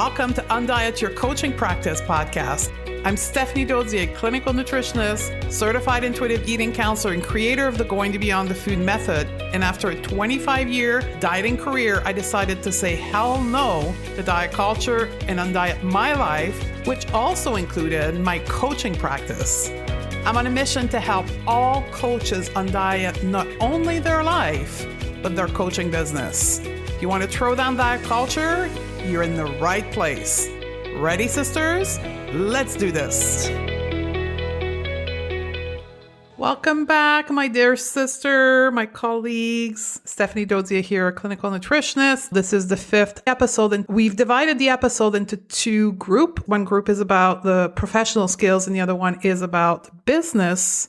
Welcome to Undiet Your Coaching Practice podcast. I'm Stephanie Dozier, clinical nutritionist, certified intuitive eating counselor, and creator of the Going to Beyond the Food method. And after a 25-year dieting career, I decided to say hell no to diet culture and undiet my life, which also included my coaching practice. I'm on a mission to help all coaches undiet not only their life, but their coaching business. If you want to throw down diet culture, you're in the right place. Ready, sisters? Let's do this. Welcome back, my dear sister, my colleagues. Stephanie Dozier here, a clinical nutritionist. This is the 5th episode, and we've divided the episode into two groups. One group is about the professional skills, and the other one is about business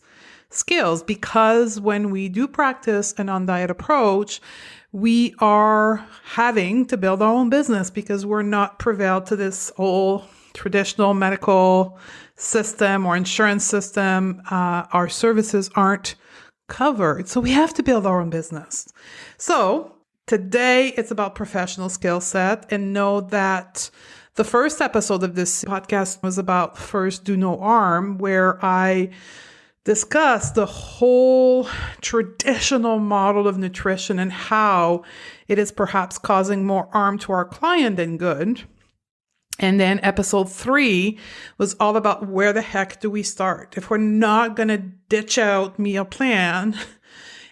skills, because when we do practice an on-diet approach, we are having to build our own business because we're not prevailed to this whole traditional medical system or insurance system. Our services aren't covered. So we have to build our own business. So today it's about professional skill set, and know that the first episode of this podcast was about first do no harm, where I discussed the whole traditional model of nutrition and how it is perhaps causing more harm to our client than good. And then episode 3 was all about where the heck do we start? If we're not going to ditch out meal plan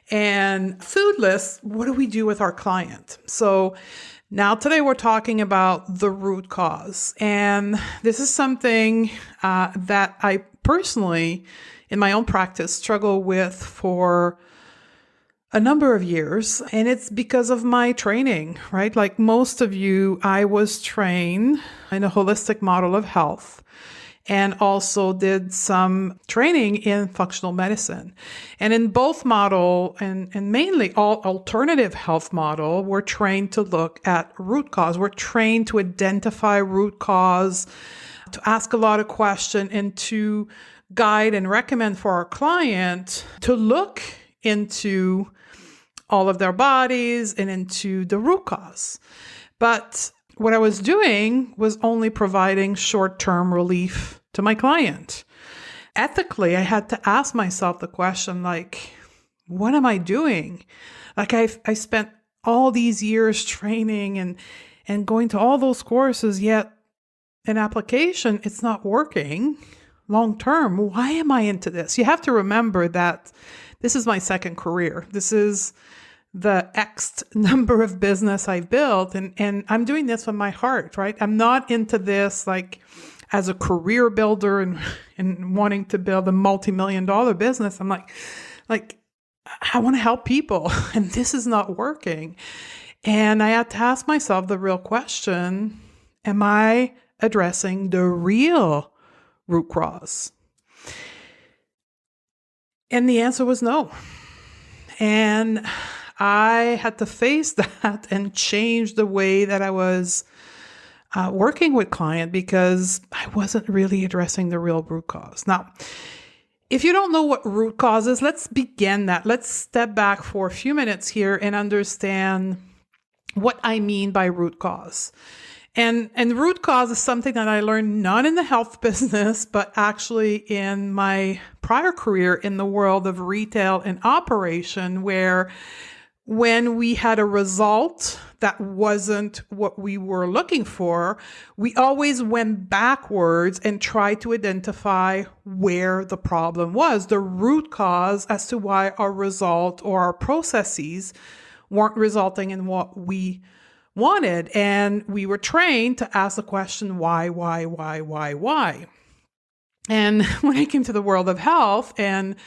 and food lists, what do we do with our client? So now today we're talking about the root cause. And this is something that I personally, in my own practice, struggle with for a number of years. And it's because of my training, right? Like most of you, I was trained in a holistic model of health and also did some training in functional medicine. And in both model and mainly all alternative health model, we're trained to look at root cause. We're trained to identify root cause, to ask a lot of questions, and to guide and recommend for our client to look into all of their bodies and into the root cause. But what I was doing was only providing short-term relief to my client. Ethically, I had to ask myself the question, like, what am I doing? Like I spent all these years training and going to all those courses, yet in application, it's not working long term. Why am I into this? You have to remember that this is my second career. This is the X number of business I've built, and I'm doing this from my heart, right? I'm not into this like as a career builder and wanting to build a multi-million-dollar business. I'm like I want to help people, and this is not working. And I had to ask myself the real question: am I addressing the real root cause? And the answer was no. And I had to face that and change the way that I was working with client, because I wasn't really addressing the real root cause. Now, if you don't know what root cause is, let's begin that. Let's step back for a few minutes here and understand what I mean by root cause. And root cause is something that I learned not in the health business, but actually in my prior career in the world of retail and operation, where when we had a result that wasn't what we were looking for, we always went backwards and tried to identify where the problem was, the root cause as to why our result or our processes weren't resulting in what we wanted. And we were trained to ask the question, why? And when I came to the world of health and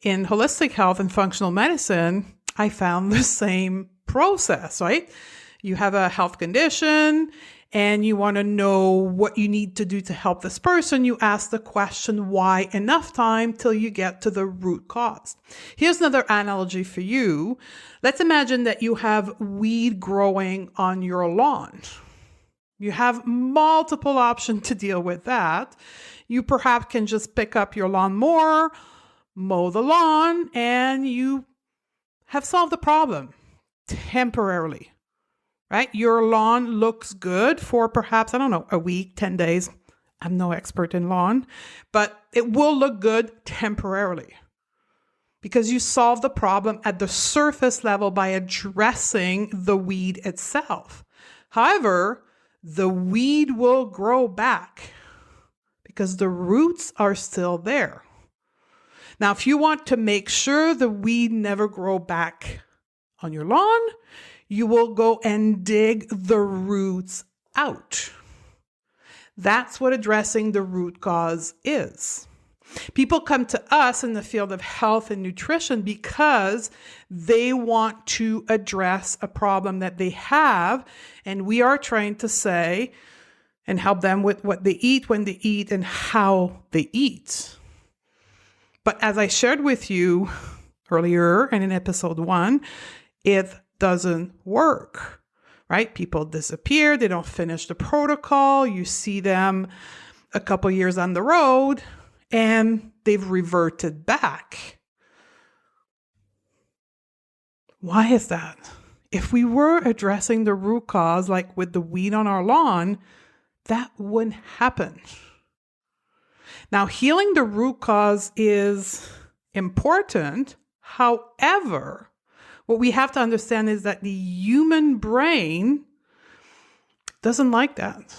in holistic health and functional medicine, I found the same process, right? You have a health condition and you want to know what you need to do to help this person. You ask the question, why, enough time till you get to the root cause. Here's another analogy for you. Let's imagine that you have weed growing on your lawn. You have multiple options to deal with that. You perhaps can just pick up your lawnmower, mow the lawn, and you have solved the problem temporarily. right? Your lawn looks good for perhaps, I don't know, a week, 10 days. I'm no expert in lawn, but it will look good temporarily because you solve the problem at the surface level by addressing the weed itself. However, the weed will grow back because the roots are still there. Now, if you want to make sure the weed never grow back on your lawn, you will go and dig the roots out. That's what addressing the root cause is. People come to us in the field of health and nutrition because they want to address a problem that they have, and we are trying to say and help them with what they eat, when they eat, and how they eat. But as I shared with you earlier and in episode 1, it doesn't work. Right? People disappear. They don't finish the protocol. You see them a couple years on the road and they've reverted back. Why is that? If we were addressing the root cause, like with the weed on our lawn, that wouldn't happen. Now, healing the root cause is important. However, what we have to understand is that the human brain doesn't like that.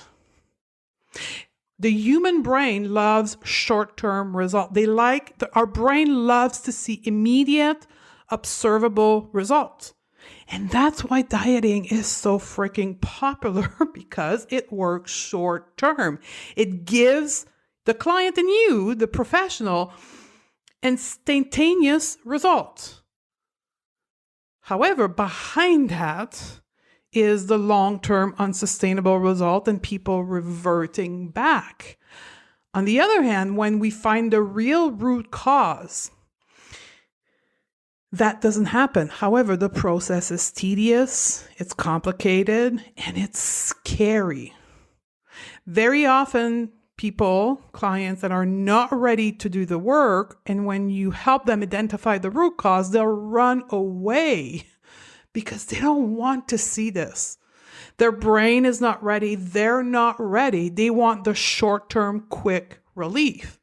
The human brain loves short-term results. Our brain loves to see immediate, observable results. And that's why dieting is so freaking popular, because it works short-term. It gives the client and you, the professional, instantaneous results. However, behind that is the long-term unsustainable result and people reverting back. On the other hand, when we find the real root cause, that doesn't happen. However, the process is tedious, it's complicated, and it's scary. Very often, clients that are not ready to do the work, and when you help them identify the root cause, they'll run away because they don't want to see this. Their brain is not ready. They're not ready. They want the short-term quick relief.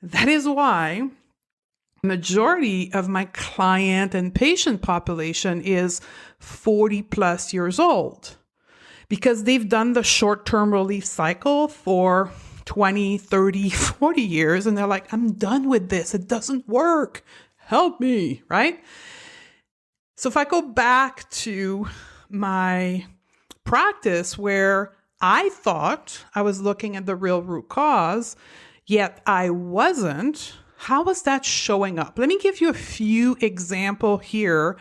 That is why the majority of my client and patient population is 40 plus years old, because they've done the short-term relief cycle for 20, 30, 40 years. And they're like, I'm done with this. It doesn't work. Help me, right? So if I go back to my practice where I thought I was looking at the real root cause, yet I wasn't, how was that showing up? Let me give you a few examples here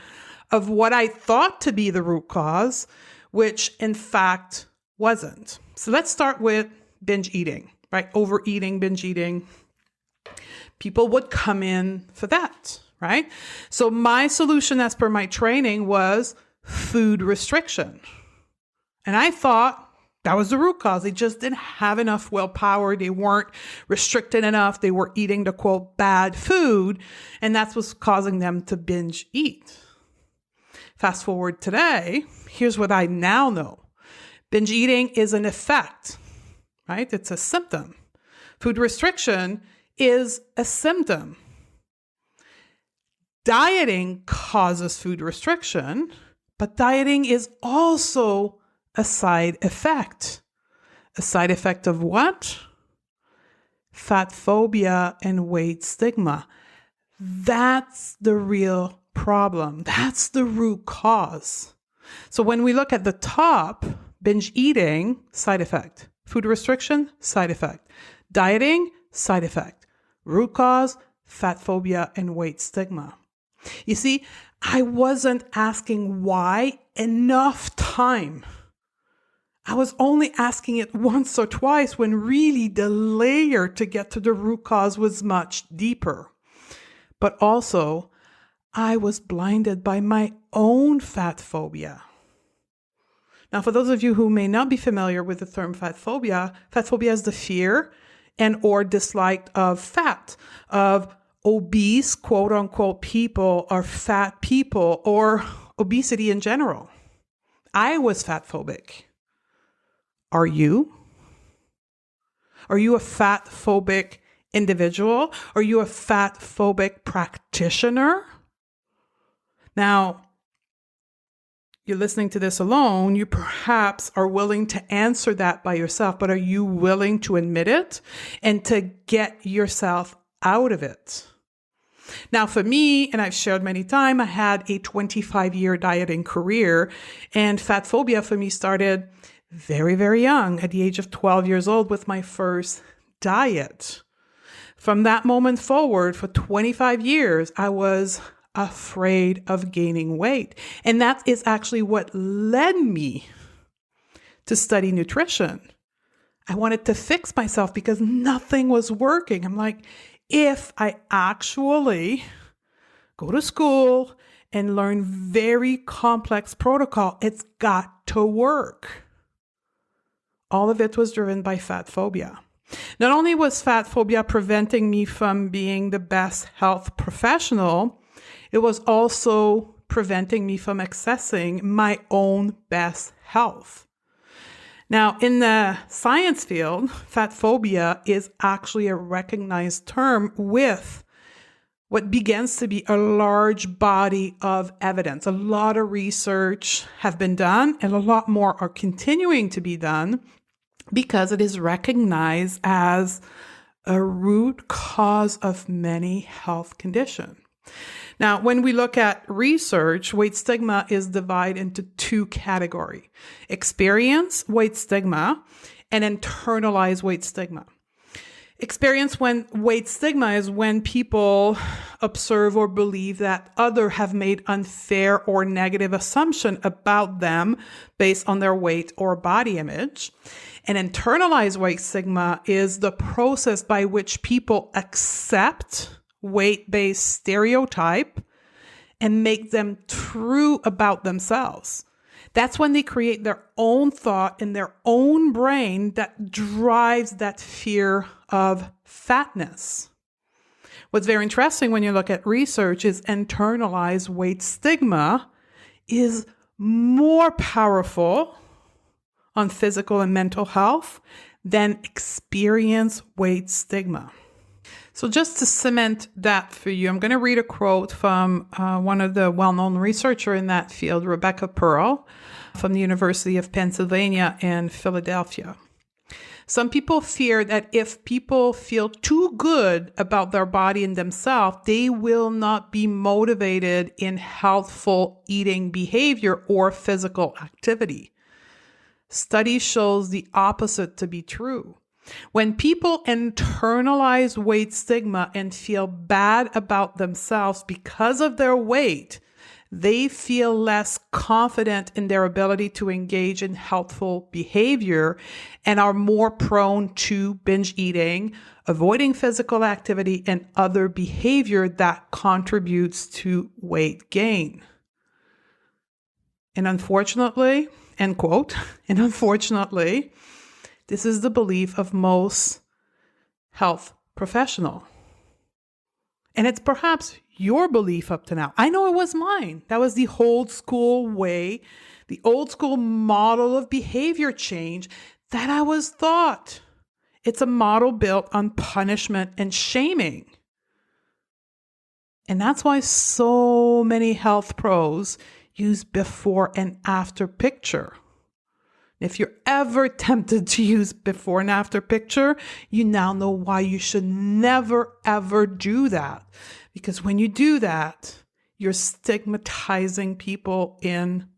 of what I thought to be the root cause, which in fact wasn't. So let's start with binge eating. Right? Overeating, binge eating. People would come in for that, right? So my solution as per my training was food restriction. And I thought that was the root cause. They just didn't have enough willpower. They weren't restricted enough. They were eating the quote bad food. And that's what's causing them to binge eat. Fast forward today, here's what I now know. Binge eating is an effect. Right? It's a symptom. Food restriction is a symptom. Dieting causes food restriction, but dieting is also a side effect. A side effect of what? Fatphobia and weight stigma. That's the real problem. That's the root cause. So when we look at the top, binge eating, side effect. Food restriction, side effect. Dieting, side effect. Root cause, fatphobia and weight stigma. You see, I wasn't asking why enough time. I was only asking it once or twice when really the layer to get to the root cause was much deeper. But also, I was blinded by my own fatphobia. Now, for those of you who may not be familiar with the term fatphobia is the fear and or dislike of fat, of obese, quote unquote, people or fat people or obesity in general. I was fat phobic. Are you? Are you a fat phobic individual? Are you a fat phobic practitioner? Now, you're listening to this alone, you perhaps are willing to answer that by yourself, but are you willing to admit it and to get yourself out of it? Now, for me, and I've shared many times, I had a 25-year dieting career, and fat phobia for me started very, very young, at the age of 12 years old with my first diet. From that moment forward, for 25 years, I was afraid of gaining weight. And that is actually what led me to study nutrition. I wanted to fix myself because nothing was working. I'm like, if I actually go to school and learn very complex protocol, it's got to work. All of it was driven by fat phobia. Not only was fat phobia preventing me from being the best health professional, it was also preventing me from accessing my own best health. Now, in the science field, fat phobia is actually a recognized term with what begins to be a large body of evidence. A lot of research have been done and a lot more are continuing to be done because it is recognized as a root cause of many health conditions. Now, when we look at research, weight stigma is divided into two categories: experience weight stigma and internalized weight stigma. Experience when weight stigma is when people observe or believe that others have made unfair or negative assumption about them based on their weight or body image. And internalized weight stigma is the process by which people accept weight-based stereotype and make them true about themselves. That's when they create their own thought in their own brain that drives that fear of fatness. What's very interesting when you look at research is internalized weight stigma is more powerful on physical and mental health than experience weight stigma. So just to cement that for you, I'm going to read a quote from one of the well-known researchers in that field, Rebecca Pearl, from the University of Pennsylvania in Philadelphia. Some people fear that if people feel too good about their body and themselves, they will not be motivated in healthful eating behavior or physical activity. Study shows the opposite to be true. When people internalize weight stigma and feel bad about themselves because of their weight, they feel less confident in their ability to engage in healthful behavior and are more prone to binge eating, avoiding physical activity, and other behavior that contributes to weight gain. And unfortunately, end quote, and unfortunately, this is the belief of most health professionals. And it's perhaps your belief up to now. I know it was mine. That was the old school way, the old school model of behavior change that I was taught. It's a model built on punishment and shaming. And that's why so many health pros use before and after picture. If you're ever tempted to use before and after picture, you now know why you should never, ever do that. Because when you do that, you're stigmatizing people in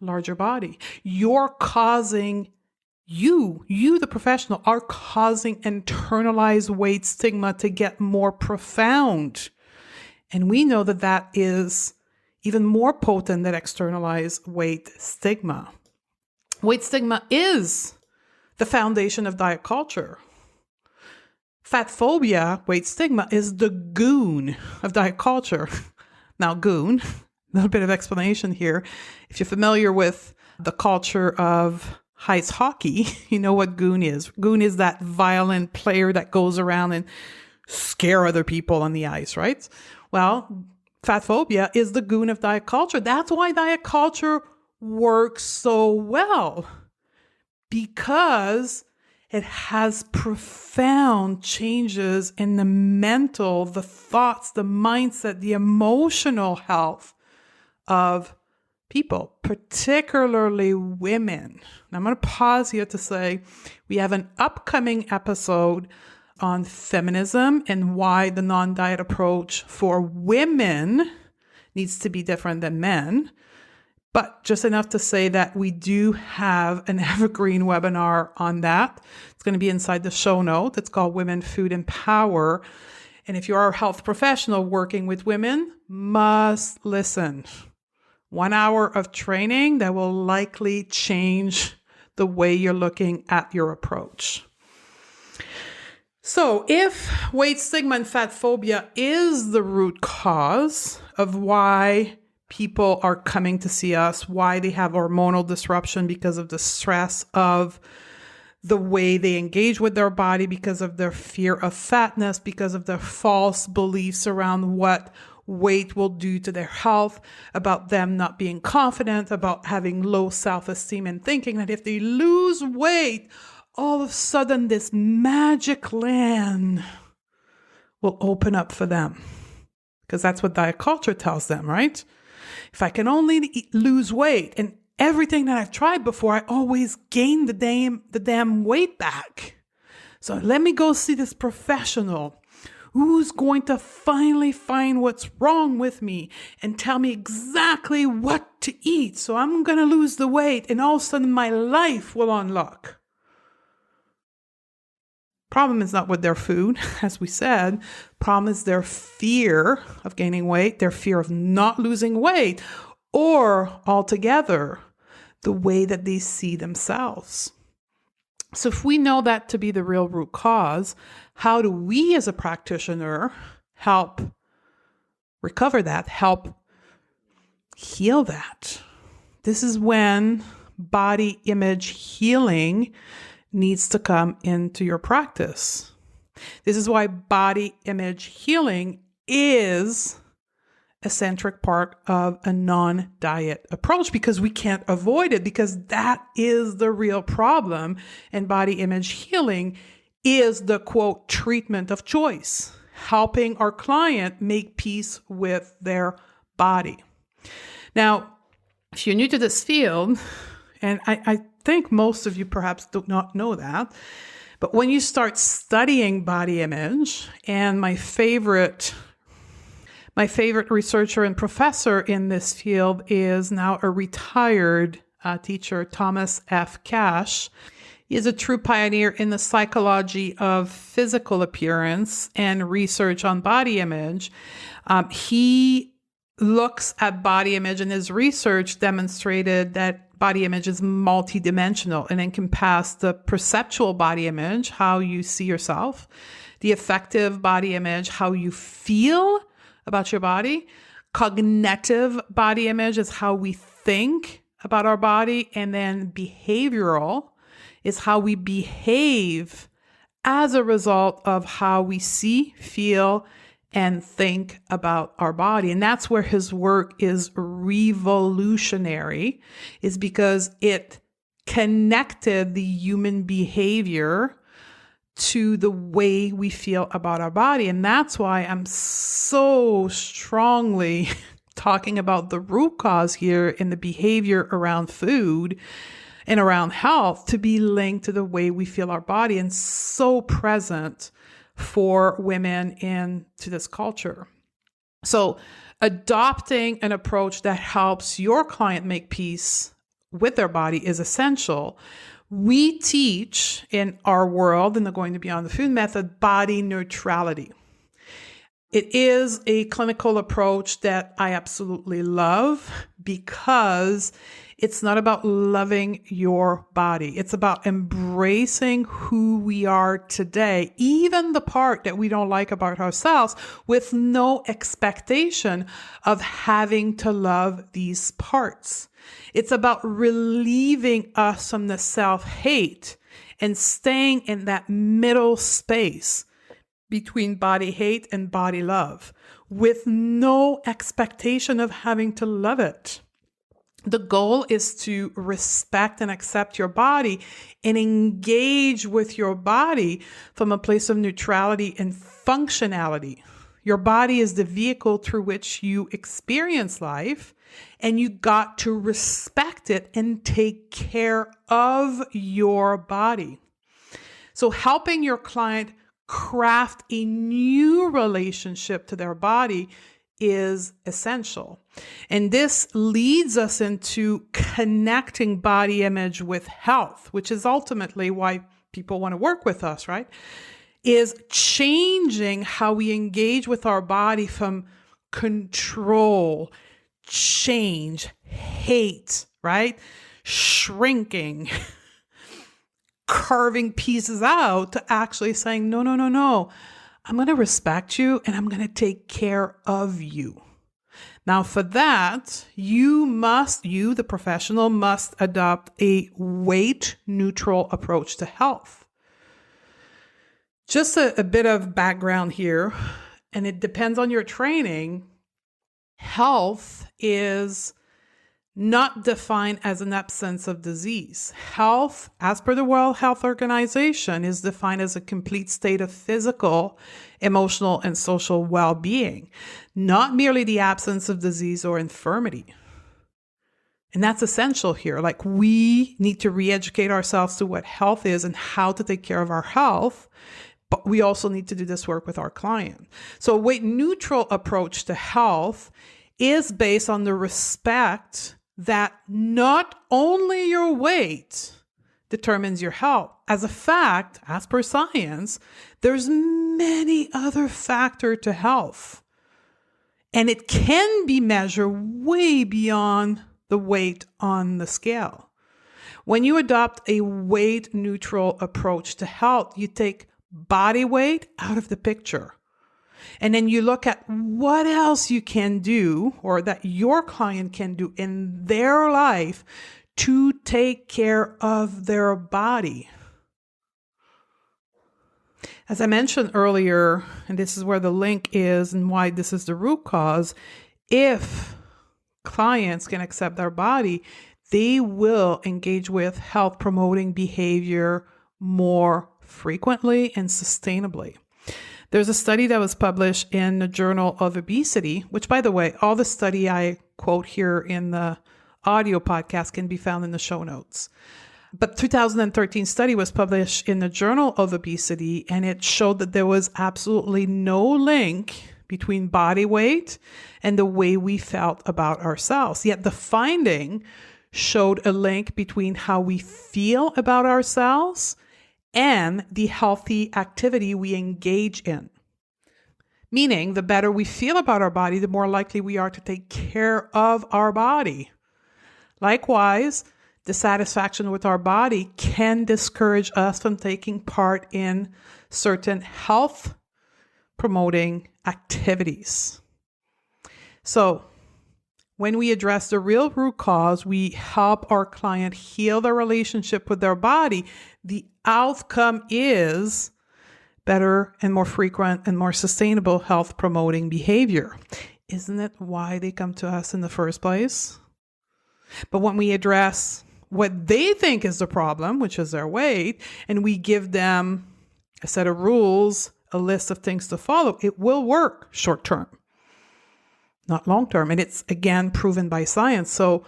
larger body. You're causing, you, the professional, are causing internalized weight stigma to get more profound. And we know that that is even more potent than externalized weight stigma. Weight stigma is the foundation of diet culture. Fatphobia, weight stigma, is the goon of diet culture. Now, goon, a little bit of explanation here. If you're familiar with the culture of ice hockey, you know what goon is. Goon is that violent player that goes around and scare other people on the ice, right? Well, fatphobia is the goon of diet culture. That's why diet culture works so well? Because it has profound changes in the mental, the thoughts, the mindset, the emotional health of people, particularly women. Now, I'm going to pause here to say we have an upcoming episode on feminism and why the non-diet approach for women needs to be different than men. But just enough to say that we do have an evergreen webinar on that. It's going to be inside the show note. It's called Women, Food, and Power. And if you are a health professional working with women, must listen. 1 hour of training that will likely change the way you're looking at your approach. So if weight stigma and fat phobia is the root cause of why people are coming to see us, why they have hormonal disruption because of the stress of the way they engage with their body, because of their fear of fatness, because of their false beliefs around what weight will do to their health, about them not being confident, about having low self-esteem and thinking that if they lose weight, all of a sudden this magic land will open up for them. Because that's what diet culture tells them, right? If I can only lose weight, and everything that I've tried before, I always gain the damn weight back. So let me go see this professional who's going to finally find what's wrong with me and tell me exactly what to eat. So I'm going to lose the weight and all of a sudden my life will unlock. Problem is not with their food, as we said. Problem is their fear of gaining weight, their fear of not losing weight, or altogether, the way that they see themselves. So if we know that to be the real root cause, how do we as a practitioner help recover that, help heal that? This is when body image healing needs to come into your practice. This is why body image healing is a centric part of a non-diet approach, because we can't avoid it, because that is the real problem. And body image healing is the, quote, treatment of choice, helping our client make peace with their body. Now, if you're new to this field, and I think most of you perhaps do not know that, but when you start studying body image, and my favorite researcher and professor in this field is now a retired teacher, Thomas F. Cash. He is a true pioneer in the psychology of physical appearance and research on body image. He looks at body image, and his research demonstrated that body image is multidimensional and encompasses the perceptual body image, how you see yourself, the affective body image, how you feel about your body. Cognitive body image is how we think about our body. And then behavioral is how we behave as a result of how we see, feel, and think about our body. And that's where his work is revolutionary, is because it connected the human behavior to the way we feel about our body. And that's why I'm so strongly talking about the root cause here in the behavior around food and around health to be linked to the way we feel our body, and so present for women into this culture. So adopting an approach that helps your client make peace with their body is essential. We teach in our world, in the Going to Beyond the Food method, body neutrality. It is a clinical approach that I absolutely love, because it's not about loving your body. It's about embracing who we are today, even the part that we don't like about ourselves, with no expectation of having to love these parts. It's about relieving us from the self-hate and staying in that middle space between body hate and body love, with no expectation of having to love it. The goal is to respect and accept your body and engage with your body from a place of neutrality and functionality. Your body is the vehicle through which you experience life, and you got to respect it and take care of your body. So helping your client craft a new relationship to their body is essential. And this leads us into connecting body image with health, which is ultimately why people want to work with us, right? Is changing how we engage with our body from control, change, hate, right? Shrinking, carving pieces out to actually saying, no, no, no, no. I'm going to respect you and I'm going to take care of you. Now, for that, you, the professional, must adopt a weight-neutral approach to health. Just a bit of background here, and it depends on your training. Health is not defined as an absence of disease. Health, as per the World Health Organization, is defined as a complete state of physical, emotional, and social well-being, not merely the absence of disease or infirmity. And that's essential here. Like, we need to re-educate ourselves to what health is and how to take care of our health, but we also need to do this work with our client. So a weight-neutral approach to health is based on the respect that not only your weight determines your health. As a fact, as per science, there's many other factors to health. And it can be measured way beyond the weight on the scale. When you adopt a weight-neutral approach to health, you take body weight out of the picture. And then you look at what else you can do, or that your client can do in their life to take care of their body. As I mentioned earlier, and this is where the link is and why this is the root cause, if clients can accept their body, they will engage with health promoting behavior more frequently and sustainably. There's a study that was published in the Journal of Obesity, which, by the way, all the study I quote here in the audio podcast can be found in the show notes. But 2013 study was published in the Journal of Obesity, and it showed that there was absolutely no link between body weight and the way we felt about ourselves. Yet the finding showed a link between how we feel about ourselves and the healthy activity we engage in. Meaning, the better we feel about our body, the more likely we are to take care of our body. Likewise, dissatisfaction with our body can discourage us from taking part in certain health promoting activities. So, when we address the real root cause, we help our client heal their relationship with their body. The outcome is better and more frequent and more sustainable health promoting behavior. Isn't it why they come to us in the first place? But when we address what they think is the problem, which is their weight, and we give them a set of rules, a list of things to follow, it will work short term, not long term. And it's, again, proven by science. So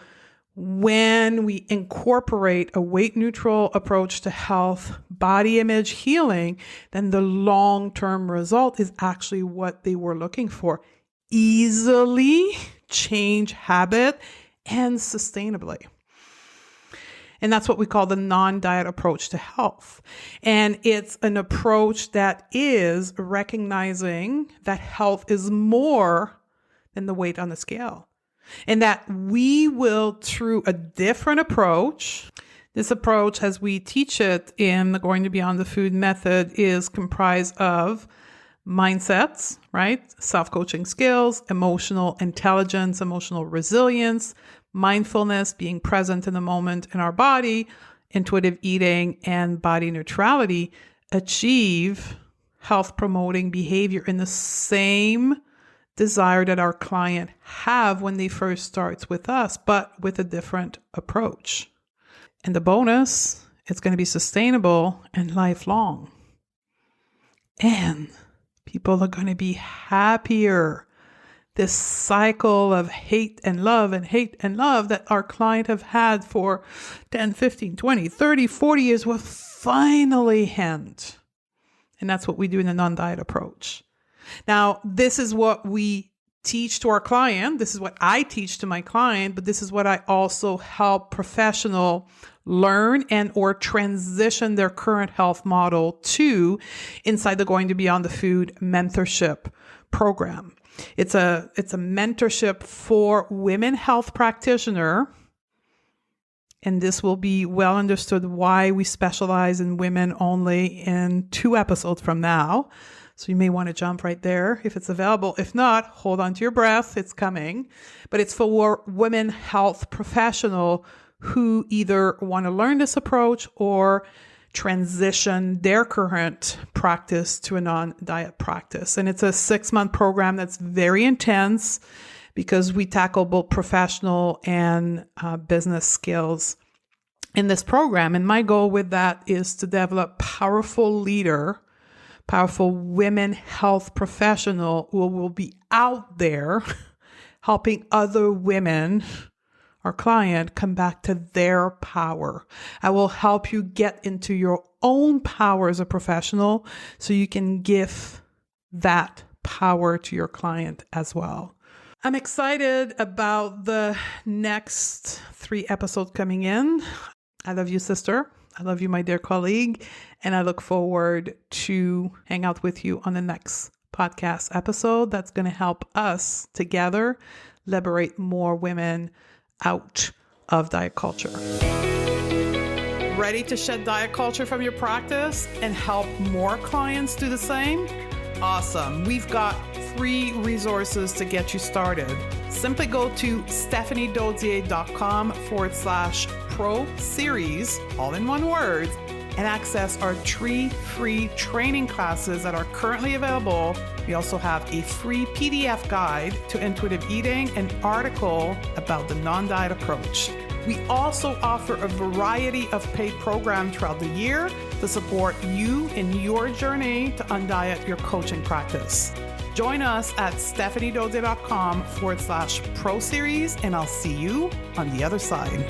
when we incorporate a weight-neutral approach to health, body image healing, then the long-term result is actually what they were looking for. Easily change habit and sustainably. And that's what we call the non-diet approach to health. And it's an approach that is recognizing that health is more than the weight on the scale. And that we will, through a different approach, this approach, as we teach it in the Going to Beyond the Food method, is comprised of mindsets, right? Self-coaching skills, emotional intelligence, emotional resilience, mindfulness, being present in the moment in our body, intuitive eating, and body neutrality achieve health promoting behavior in the same desire that our client have when they first starts with us, but with a different approach. And the bonus, it's going to be sustainable and lifelong. And people are going to be happier. This cycle of hate and love that our client have had for 10, 15, 20, 30, 40 years will finally end. And that's what we do in a non-diet approach. Now, this is what we teach to our client. This is what I teach to my client, but this is what I also help professional learn and or transition their current health model to inside the Going to Beyond the Food mentorship program. It's a mentorship for women health practitioner. And this will be well understood why we specialize in women only in 2 episodes from now. So you may want to jump right there if it's available. If not, hold on to your breath. It's coming. But it's for women health professional who either want to learn this approach or transition their current practice to a non-diet practice. And it's a 6-month program that's very intense because we tackle both professional and business skills in this program. And my goal with that is to develop powerful women health professional who will be out there helping other women, our client, come back to their power. I will help you get into your own power as a professional so you can give that power to your client as well. I'm excited about the next 3 episodes coming in. I love you, sister. I love you, my dear colleague. And I look forward to hang out with you on the next podcast episode that's going to help us together liberate more women out of diet culture. Ready to shed diet culture from your practice and help more clients do the same? Awesome. We've got 3 resources to get you started. Simply go to stephaniedodier.com/pro series, all in one word, and access our 3 free training classes that are currently available. We also have a free PDF guide to intuitive eating, an article about the non-diet approach. We also offer a variety of paid programs throughout the year to support you in your journey to undiet your coaching practice. Join us at stephaniedodier.com/pro series, and I'll see you on the other side.